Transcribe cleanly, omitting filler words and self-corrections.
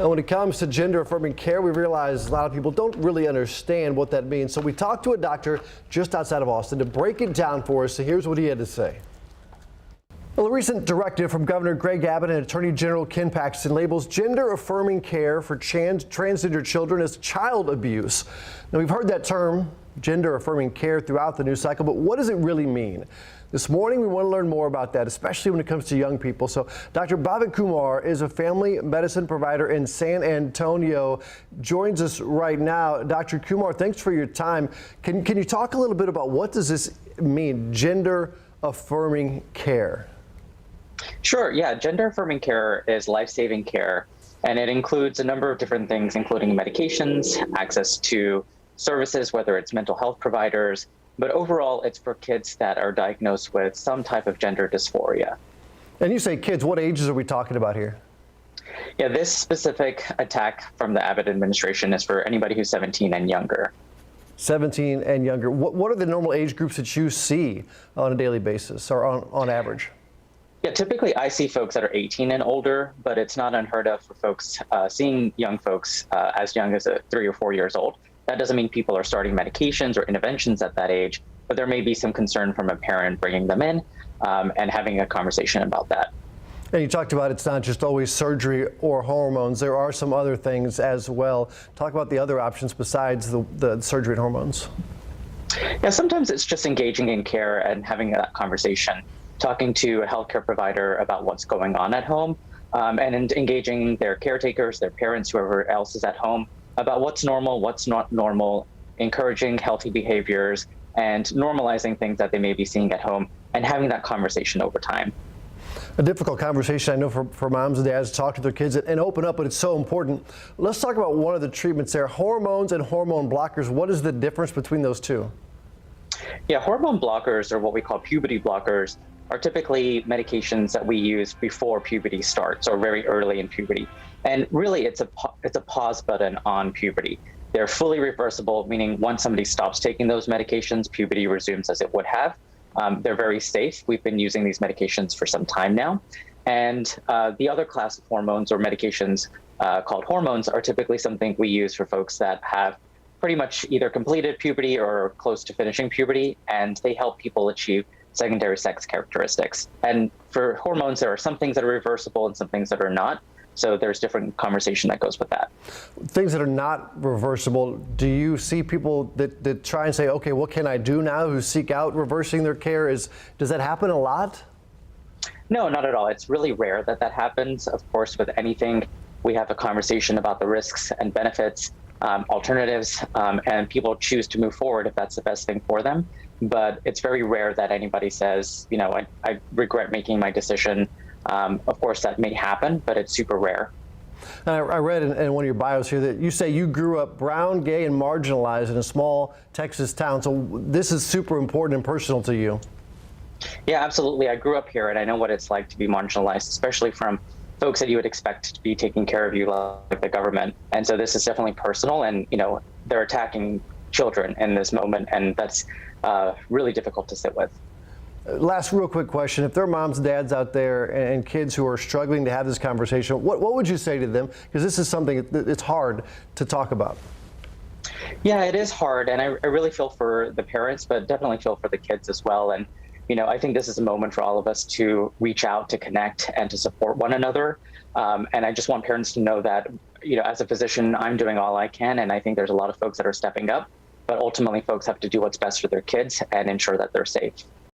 Now, when it comes to gender-affirming care, we realize a lot of people don't really understand what that means. So we talked to a doctor just outside of Austin to break it down for us. So here's what he had to say. Well, a recent directive from Governor Greg Abbott and Attorney General Ken Paxton labels gender-affirming care for transgender children as child abuse. Now, we've heard that term, gender-affirming care, throughout the news cycle, but what does it really mean? This morning, we want to learn more about that, especially when it comes to young people. So Dr. Bhavik Kumar is a family medicine provider in San Antonio, joins us right now. Dr. Kumar, thanks for your time. Can you talk a little bit about what does this mean, gender-affirming care? Sure, yeah, gender-affirming care is life-saving care, and it includes a number of different things, including medications, access to services, whether it's mental health providers, but overall, it's for kids that are diagnosed with some type of gender dysphoria. And you say kids, what ages are we talking about here? Yeah, this specific attack from the Abbott administration is for anybody who's 17 and younger. 17 and younger. What are the normal age groups that you see on a daily basis or on average? Yeah, typically I see folks that are 18 and older, but it's not unheard of for folks seeing young folks as young as 3 or 4 years old. That doesn't mean people are starting medications or interventions at that age, but there may be some concern from a parent bringing them in and having a conversation about that. And you talked about it's not just always surgery or hormones. There are some other things as well. Talk about the other options besides the surgery and hormones. Yeah, sometimes it's just engaging in care and having that conversation, talking to a healthcare provider about what's going on at home, and engaging their caretakers, their parents, whoever else is at home, about what's normal, what's not normal, encouraging healthy behaviors, and normalizing things that they may be seeing at home, and having that conversation over time. A difficult conversation, I know, for moms and dads to talk to their kids and open up, but it's so important. Let's talk about one of the treatments there, hormones and hormone blockers. What is the difference between those two? Yeah, hormone blockers, or what we call puberty blockers, are typically medications that we use before puberty starts or very early in puberty. And really, it's a pause button on puberty. They're fully reversible, meaning once somebody stops taking those medications, puberty resumes as it would have. They're very safe. We've been using these medications for some time now. And the other class of hormones or medications called hormones are typically something we use for folks that have pretty much either completed puberty or close to finishing puberty, and they help people achieve secondary sex characteristics. And for hormones, there are some things that are reversible and some things that are not. So there's different conversation that goes with that. Things that are not reversible, do you see people that try and say, okay, what can I do now, who seek out reversing their care? Does that happen a lot? No, not at all. It's really rare that that happens. Of course, with anything, we have a conversation about the risks and benefits, alternatives, and people choose to move forward if that's the best thing for them. But it's very rare that anybody says, you know, I regret making my decision. Of course, that may happen, but it's super rare. And I read in one of your bios here that you say you grew up brown, gay, and marginalized in a small Texas town. So this is super important and personal to you. Yeah, absolutely. I grew up here, and I know what it's like to be marginalized, especially from folks that you would expect to be taking care of you, like the government. And so this is definitely personal, and you know, they're attacking children in this moment, and that's really difficult to sit with. Last real quick question. If there are moms and dads out there and kids who are struggling to have this conversation, what would you say to them? Because this is something it's hard to talk about. Yeah, it is hard. And I really feel for the parents, but definitely feel for the kids as well. And, you know, I think this is a moment for all of us to reach out, to connect, and to support one another. And I just want parents to know that, you know, as a physician, I'm doing all I can. And I think there's a lot of folks that are stepping up. But ultimately, folks have to do what's best for their kids and ensure that they're safe.